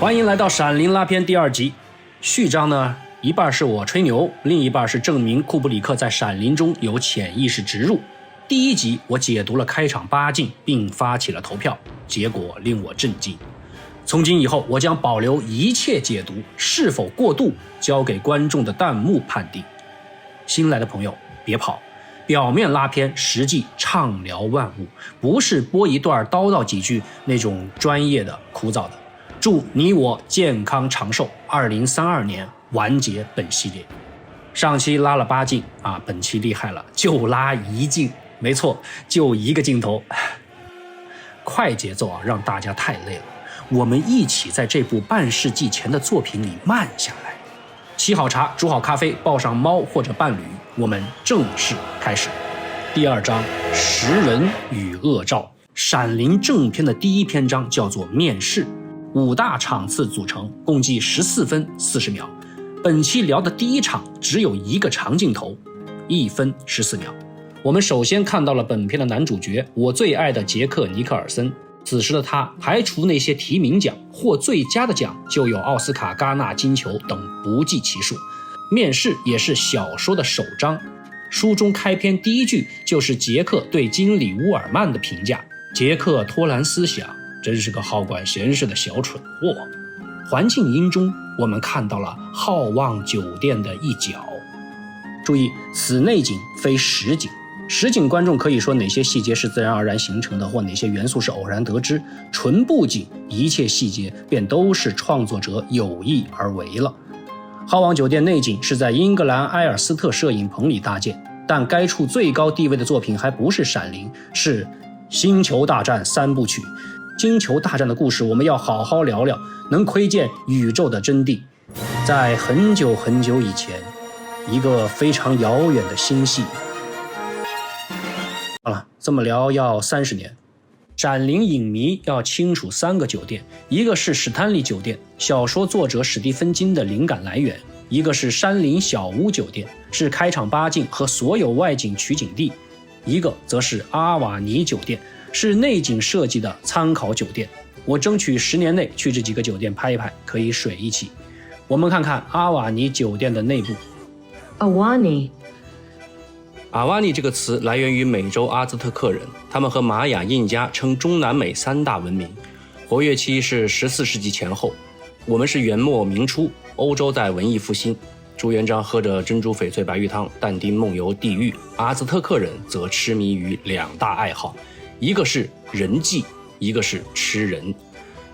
欢迎来到闪灵拉片第2集。序章呢，一半是我吹牛，另一半是证明库布里克在闪灵中有潜意识植入。第1集我解读了开场8镜，并发起了投票，结果令我震惊。从今以后，我将保留一切解读，是否过度交给观众的弹幕判定。新来的朋友别跑，表面拉片，实际畅聊万物，不是播一段叨叨几句那种专业的枯燥的。祝你我健康长寿，2032年完结本系列。上期拉了8镜啊，本期厉害了，就拉1镜，没错，就1个镜头。快节奏啊，让大家太累了。我们一起在这部半世纪前的作品里慢下来，沏好茶，煮好咖啡，抱上猫或者伴侣，我们正式开始。第2章，食人与恶兆。闪灵正片的第1篇章叫做面试，5大场次组成，共计14分40秒。本期聊的第1场只有1个长镜头，1分14秒。我们首先看到了本片的男主角，我最爱的杰克·尼克尔森。此时的他，排除那些提名奖，获最佳的奖就有奥斯卡、戛纳、金球等不计其数。面试也是小说的首章，书中开篇第1句就是杰克对经理乌尔曼的评价：杰克·托兰斯想，真是个好管闲事的小蠢货。环境音中，我们看到了好望酒店的一角。注意，此内景非实景。实景观众可以说哪些细节是自然而然形成的，或哪些元素是偶然得知。纯布景，一切细节便都是创作者有意而为了。好望酒店内景是在英格兰埃尔斯特摄影棚里搭建，但该处最高地位的作品还不是闪灵，是星球大战3部曲。星球大战的故事我们要好好聊聊，能窥见宇宙的真谛。在很久很久以前，一个非常遥远的星系。好了，这么聊要30年。闪灵影迷要清楚3个酒店，一个是史丹利酒店，小说作者史蒂芬金的灵感来源；一个是山林小屋酒店，是开场8镜和所有外景取景地；一个则是阿瓦尼酒店，是内景设计的参考酒店。我争取10年内去这几个酒店拍一拍，可以水一起。我们看看阿瓦尼酒店的内部。阿瓦尼这个词来源于美洲阿兹特克人，他们和玛雅、印加称中南美3大文明，活跃期是14世纪前后。我们是元末明初，欧洲在文艺复兴，朱元璋喝着珍珠翡翠白玉汤，但丁梦游地狱。阿兹特克人则痴迷于2大爱好，一个是人祭，一个是吃人。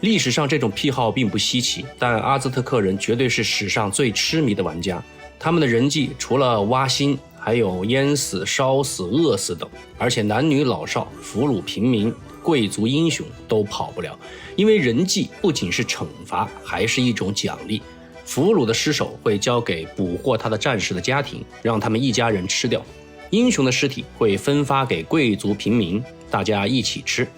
历史上这种癖好并不稀奇，但阿兹特克人绝对是史上最痴迷的玩家。他们的人祭除了挖心，还有淹死、烧死、饿死等，而且男女老少、俘虏平民、贵族英雄都跑不了，因为人祭不仅是惩罚，还是一种奖励。俘虏的尸首会交给捕获他的战士的家庭，让他们一家人吃掉；英雄的尸体会分发给贵族平民，大家一起吃。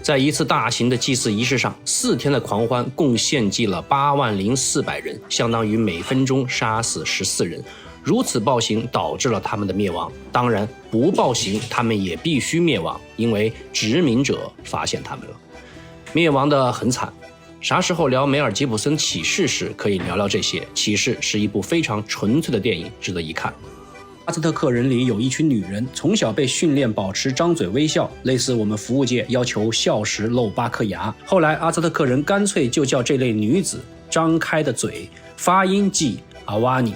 在一次大型的祭祀仪式上，4天的狂欢共献祭了80400人，相当于每分钟杀死14人。如此暴行导致了他们的灭亡，当然不暴行他们也必须灭亡，因为殖民者发现他们了。灭亡的很惨。啥时候聊梅尔吉普森启示时可以聊聊这些。启示是一部非常纯粹的电影，值得一看。阿兹特克人里有一群女人，从小被训练保持张嘴微笑，类似我们服务界要求笑时露8颗牙。后来阿兹特克人干脆就叫这类女子张开的嘴，发音即阿瓦尼。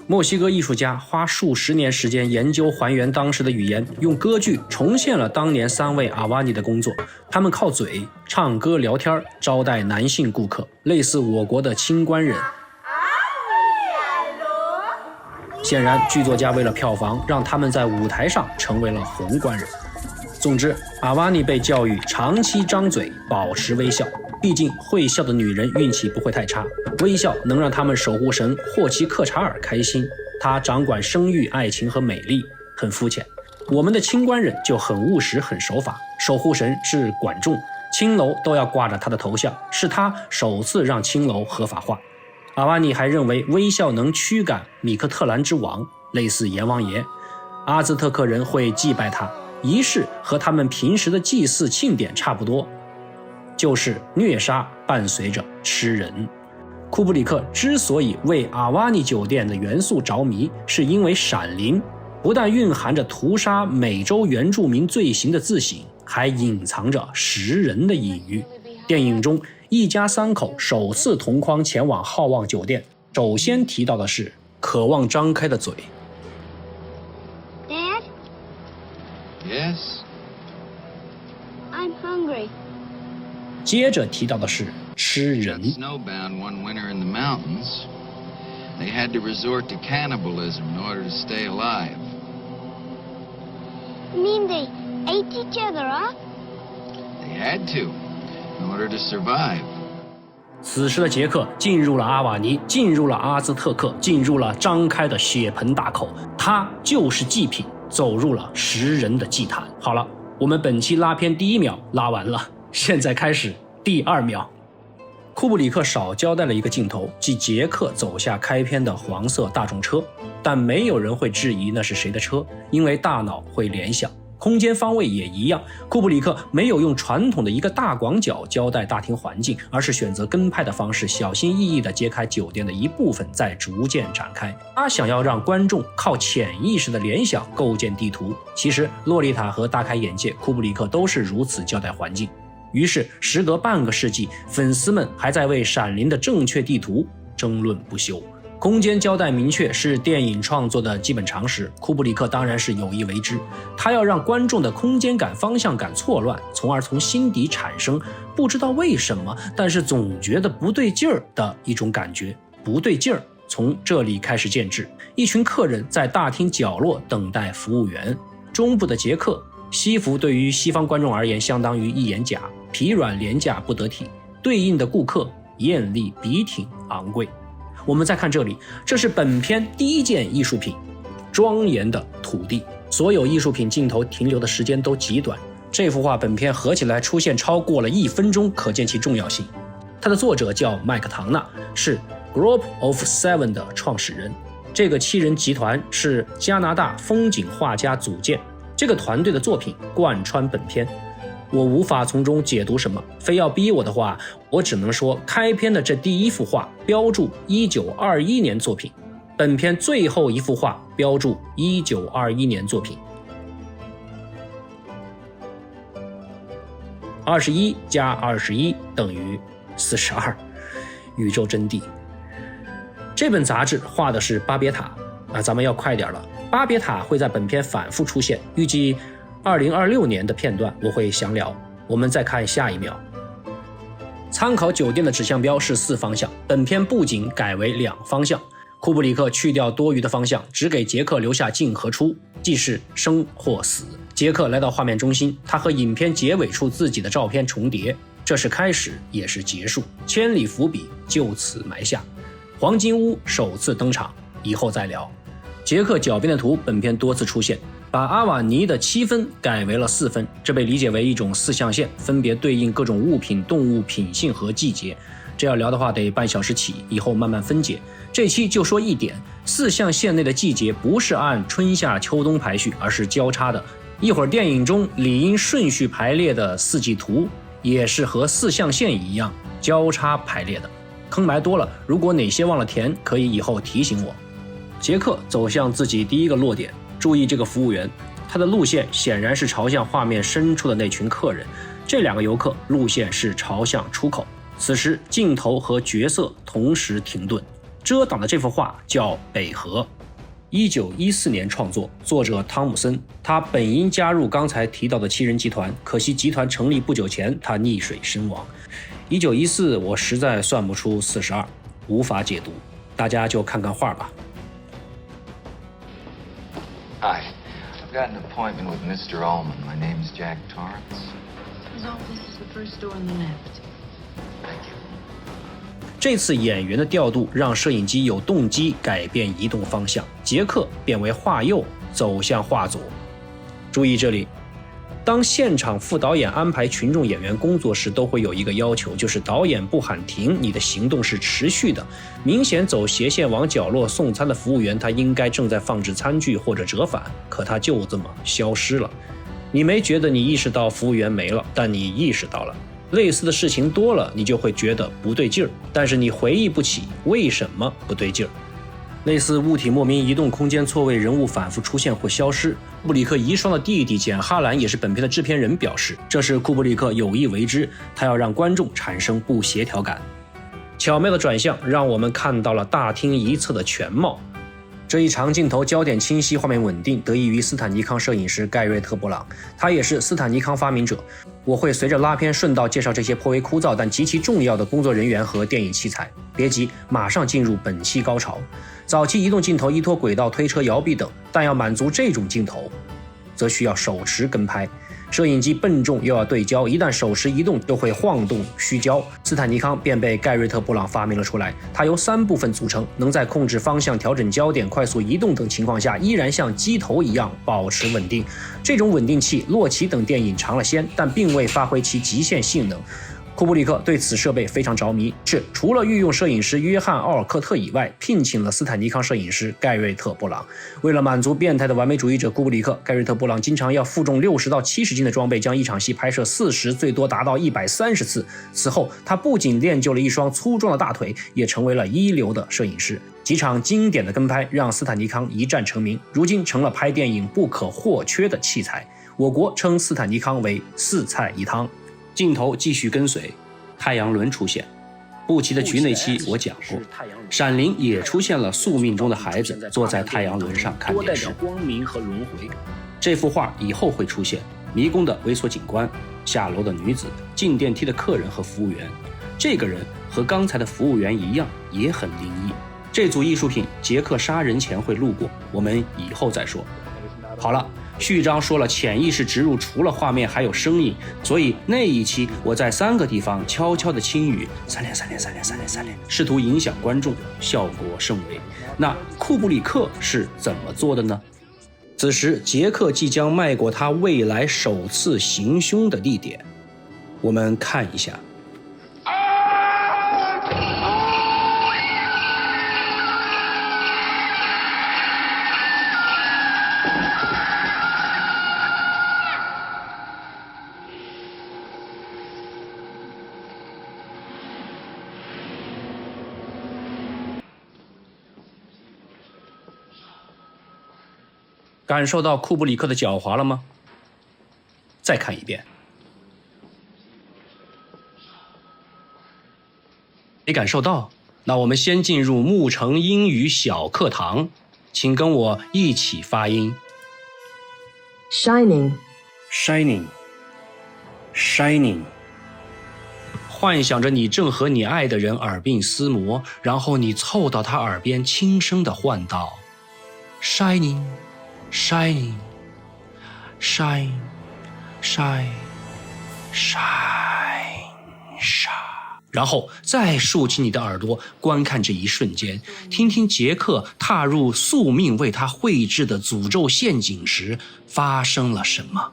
墨西哥艺术家花数十年时间研究还原当时的语言，用歌剧重现了当年3位阿瓦尼的工作。他们靠嘴唱歌聊天，招待男性顾客，类似我国的清官人。显然剧作家为了票房，让他们在舞台上成为了红官人。总之，阿瓦尼被教育长期张嘴，保持微笑，毕竟会笑的女人运气不会太差，微笑能让他们守护神霍奇克查尔开心，他掌管生育、爱情和美丽，很肤浅。我们的清官人就很务实、很守法，守护神是管仲，青楼都要挂着他的头像，是他首次让青楼合法化。阿瓦尼还认为微笑能驱赶米克特兰之王，类似阎王爷。阿兹特克人会祭拜他，仪式和他们平时的祭祀庆典差不多。就是虐杀伴随着吃人。库布里克之所以为阿瓦尼酒店的元素着迷，是因为《闪灵》不但蕴含着屠杀美洲原住民罪行的自省，还隐藏着食人的隐喻。电影中一家三口首次同框前往好望酒店，首先提到的是渴望张开的嘴。 Dad? Yes? I'm hungry. 接着提到的是吃人。 Snowbound one winter in the mountains. They had to resort to cannibalism in order to stay alive. You mean they ate each other up? They had to, in order to survive. 此时的杰克进入了阿瓦尼，进入了阿兹特克，进入了张开的血盆大口，他就是祭品，走入了食人的祭坛。好了，我们本期拉片第1秒拉完了，现在开始第2秒。库布里克少交代了一个镜头，即杰克走下开篇的黄色大众车，但没有人会质疑那是谁的车，因为大脑会联想。空间方位也一样，库布里克没有用传统的一个大广角交代大厅环境，而是选择跟拍的方式，小心翼翼地揭开酒店的一部分，再逐渐展开。他想要让观众靠潜意识的联想构建地图。其实洛丽塔和大开眼界，库布里克都是如此交代环境。于是时隔半个世纪，粉丝们还在为《闪灵》的正确地图争论不休。空间交代明确是电影创作的基本常识，库布里克当然是有意为之。他要让观众的空间感、方向感错乱，从而从心底产生不知道为什么，但是总觉得不对劲儿的一种感觉。不对劲儿从这里开始建制。一群客人在大厅角落等待服务员。中部的杰克，西服对于西方观众而言相当于一眼甲，疲软廉价不得体，对应的顾客艳丽笔挺昂贵。我们再看这里，这是本片第1件艺术品，庄严的土地。所有艺术品镜头停留的时间都极短，这幅画本片合起来出现超过了1分钟，可见其重要性。它的作者叫麦克唐纳，是 Group of Seven 的创始人。这个7人集团是加拿大风景画家组建，这个团队的作品贯穿本片。我无法从中解读什么，非要逼我的话，我只能说开篇的这第1幅画标注1921年作品，本片最后1幅画标注1921年作品。21加21等于42，宇宙真谛。这本杂志画的是巴别塔咱们要快点了。巴别塔会在本片反复出现，预计2026年的片段我会详聊。我们再看下1秒。参考酒店的指向标是4方向，本片布景改为2方向。库布里克去掉多余的方向，只给杰克留下进和出，既是生或死。杰克来到画面中心，他和影片结尾处自己的照片重叠，这是开始也是结束，千里伏笔就此埋下。黄金屋首次登场，以后再聊。杰克脚边的图本片多次出现，把阿瓦尼的7分改为了4分，这被理解为一种4象限，分别对应各种物品、动物、品性和季节。这要聊的话得半小时起，以后慢慢分解。这期就说一点，4象限内的季节不是按春夏秋冬排序，而是交叉的。一会儿电影中理应顺序排列的4季图，也是和4象限一样交叉排列的。坑埋多了，如果哪些忘了填，可以以后提醒我。杰克走向自己第1个落点，注意这个服务员，他的路线显然是朝向画面深处的那群客人，这2个游客路线是朝向出口。此时镜头和角色同时停顿，遮挡的这幅画叫北河，1914年创作，作者汤姆森。他本应加入刚才提到的7人集团，可惜集团成立不久前他溺水身亡。1914我实在算不出42，无法解读，大家就看看画吧。Hi, I've got an appointment with Mr. Ullman. My name's Jack Torrance. His office is the first door on the left. Thank you. 这次演员的调度让摄影机有动机改变移动方向，杰克变为画右，走向画左。注意这里，当现场副导演安排群众演员工作时，都会有一个要求，就是导演不喊停，你的行动是持续的。明显走斜线往角落送餐的服务员，他应该正在放置餐具或者折返，可他就这么消失了。你没觉得你意识到服务员没了，但你意识到了。类似的事情多了，你就会觉得不对劲儿，但是你回忆不起为什么不对劲儿。类似物体莫名移动、空间错位、人物反复出现或消失，库布里克遗孀的弟弟简·哈兰也是本片的制片人表示，这是库布里克有意为之，他要让观众产生不协调感。巧妙的转向让我们看到了大厅一侧的全貌。这一长镜头焦点清晰，画面稳定，得益于斯坦尼康摄影师盖瑞特·布朗，他也是斯坦尼康发明者。我会随着拉片顺道介绍这些颇为枯燥但极其重要的工作人员和电影器材。别急，马上进入本期高潮。早期移动镜头依托轨道、推车、摇臂等，但要满足这种镜头，则需要手持跟拍。摄影机笨重又要对焦，一旦手持移动就会晃动虚焦，斯坦尼康便被盖瑞特·布朗发明了出来。它由3部分组成，能在控制方向、调整焦点、快速移动等情况下，依然像机头一样保持稳定。这种稳定器，洛奇等电影尝了鲜，但并未发挥其极限性能。库布里克对此设备非常着迷，是除了御用摄影师约翰·奥尔克特以外，聘请了斯坦尼康摄影师盖瑞特·布朗。为了满足变态的完美主义者库布里克，盖瑞特·布朗经常要负重60到70斤的装备，将一场戏拍摄40，最多达到130次。此后，他不仅练就了一双粗壮的大腿，也成为了一流的摄影师。几场经典的跟拍让斯坦尼康一战成名，如今成了拍电影不可或缺的器材。我国称斯坦尼康为4菜一汤。镜头继续跟随，太阳轮出现。布奇的局那期我讲过，闪灵也出现了宿命中的孩子坐在太阳轮上看电视。光明和轮回。这幅画以后会出现迷宫的猥琐警官、下楼的女子、进电梯的客人和服务员。这个人和刚才的服务员一样，也很灵异。这组艺术品杰克杀人前会路过，我们以后再说。好了，序章说了潜意识植入除了画面还有声音，所以那一期我在3个地方悄悄的轻语3连，试图影响观众，效果甚微。那库布里克是怎么做的呢？此时杰克即将迈过他未来首次行凶的地点，我们看一下。感受到库布里克的狡猾了吗？再看一遍。没感受到？那我们先进入牧城英语小课堂，请跟我一起发音。Shining. Shining. 幻想着你正和你爱的人耳鬓厮磨，然后你凑到他耳边轻声地唤道 Shining, Shine, Shine, Shine, Shine, Shine， 然后再竖起你的耳朵，观看这一瞬间，听听杰克踏入宿命为他绘制的诅咒陷阱时发生了什么。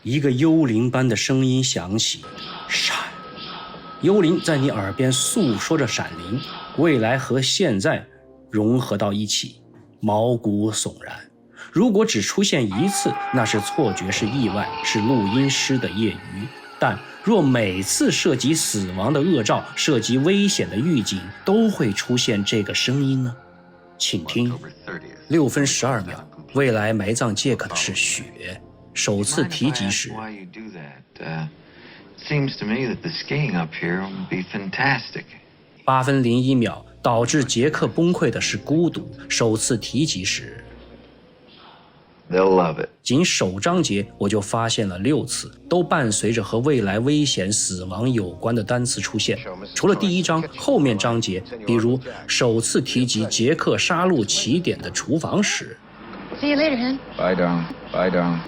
一个幽灵般的声音响起，闪。幽灵在你耳边诉说着闪灵，未来和现在融合到一起，毛骨悚然。如果只出现一次，那是错觉，是意外，是录音师的业余。但若每次涉及死亡的恶兆，涉及危险的预警，都会出现这个声音呢？请听，6分12秒，未来埋葬杰克的是血。首次提及时，Seems to me that the skiing up here would be fantastic. 8分01秒，导致杰克崩溃的是孤独。首次提及时 They'll love it. 仅首章节我就发现了6次，都伴随着和未来危险死亡有关的单词出现。除了第1章，后面章节，比如首次提及杰克杀戮起点的厨房时 See you later, hun. Bye, down. Bye, down.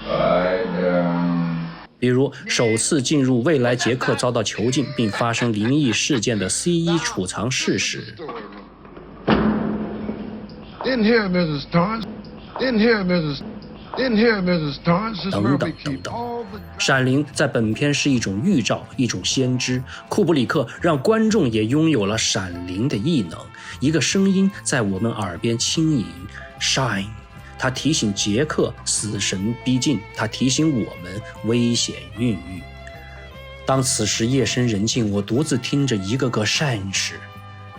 Bye, down. 比如首次进入未来杰克遭到囚禁并发生灵异事件的 C1 储藏室时 Didn't hear Mrs. Torrance. Didn't hear Mrs. Torrance. 等等等等。闪灵在本片是一种预兆，一种先知。库布里克让观众也拥有了闪灵的异能，一个声音在我们耳边轻吟 Shine，他提醒杰克死神逼近，他提醒我们危险孕育。当此时夜深人静，我独自听着一个个善事，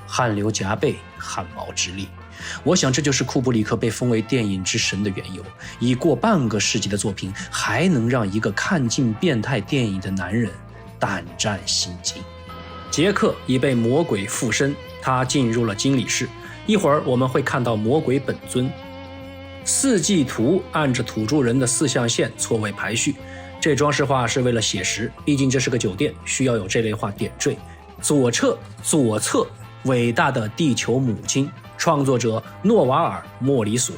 汗流浃背，汗毛直立。我想这就是库布里克被封为电影之神的缘由，已过半个世纪的作品还能让一个看尽变态电影的男人胆战心惊。杰克已被魔鬼附身，他进入了经理室，一会儿我们会看到魔鬼本尊。四季图按着土著人的四象限错位排序，这装饰画是为了写实，毕竟这是个酒店，需要有这类画点缀。左侧伟大的地球母亲，创作者诺瓦尔·莫里索，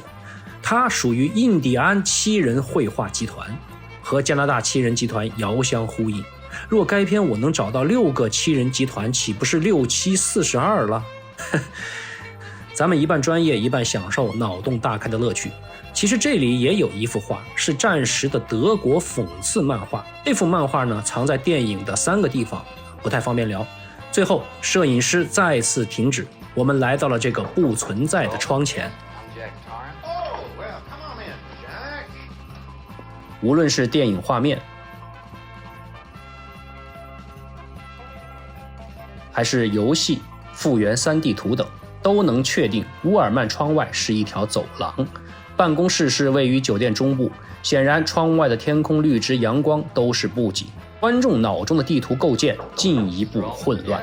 他属于印第安七人绘画集团，和加拿大七人集团遥相呼应。若该片我能找到6个七人集团，岂不是6×7=42了？咱们一半专业一半享受脑洞大开的乐趣。其实这里也有一幅画，是战时的德国讽刺漫画。这幅漫画呢，藏在电影的3个地方，不太方便聊。最后摄影师再次停止，我们来到了这个不存在的窗前。无论是电影画面还是游戏复原 3D 图等，都能确定乌尔曼窗外是一条走廊。办公室是位于酒店中部，显然窗外的天空、绿植、阳光都是布景，观众脑中的地图构建进一步混乱。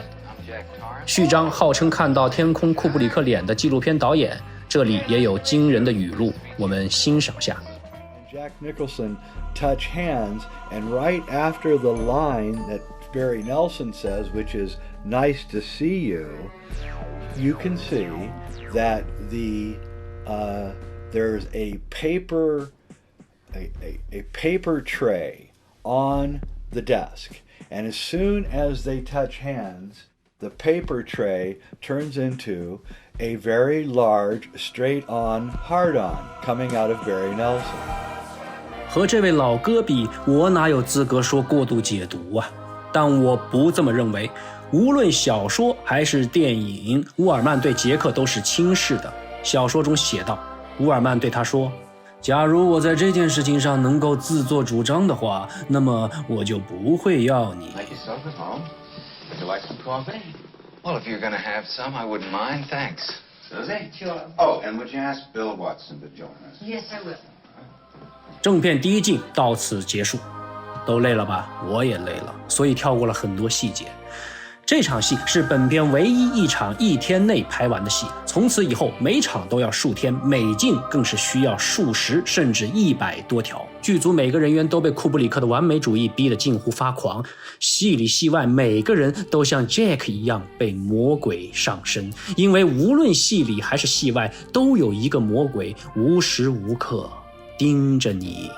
序章号称看到天空库布里克脸的纪录片导演，这里也有惊人的语录，我们欣赏下。Jack Nicholson touch hands, and right after the line that Barry Nelson says, which is "nice to see you," you can see that there's a paper tray on the desk, and as soon as they touch hands, the paper tray turns into a very large straight-on hard-on coming out of Barry Nelson. 和这位老哥比，我哪有资格说过度解读啊？但我不这么认为。无论小说还是电影，乌尔曼对杰克都是轻视的。小说中写道，乌尔曼对他说，假如我在这件事情上能够自作主张的话，那么我就不会要你。 Make yourself at home. Would you like some coffee? Well, if you're going to have some, I wouldn't mind. Thanks. Susie? Sure. Oh, and would you ask Bill Watson to join us? Yes, I will. 正片第一镜到此结束，都累了吧？我也累了，所以跳过了很多细节。这场戏是本片唯一一场1天内拍完的戏，从此以后每场都要数天，每镜更是需要数十甚至100多条。剧组每个人员都被库布里克的完美主义逼得近乎发狂，戏里戏外每个人都像 Jack 一样被魔鬼上身，因为无论戏里还是戏外，都有一个魔鬼无时无刻盯着你。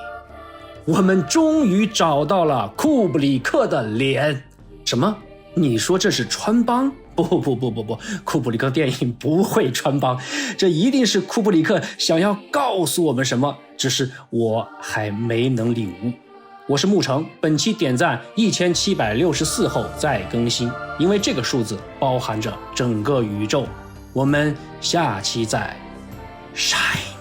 我们终于找到了库布里克的脸。什么？你说这是穿帮？不，库布里克电影不会穿帮，这一定是库布里克想要告诉我们什么，只是我还没能领悟。我是沐橙，本期点赞1764后再更新，因为这个数字包含着整个宇宙。我们下期再晒。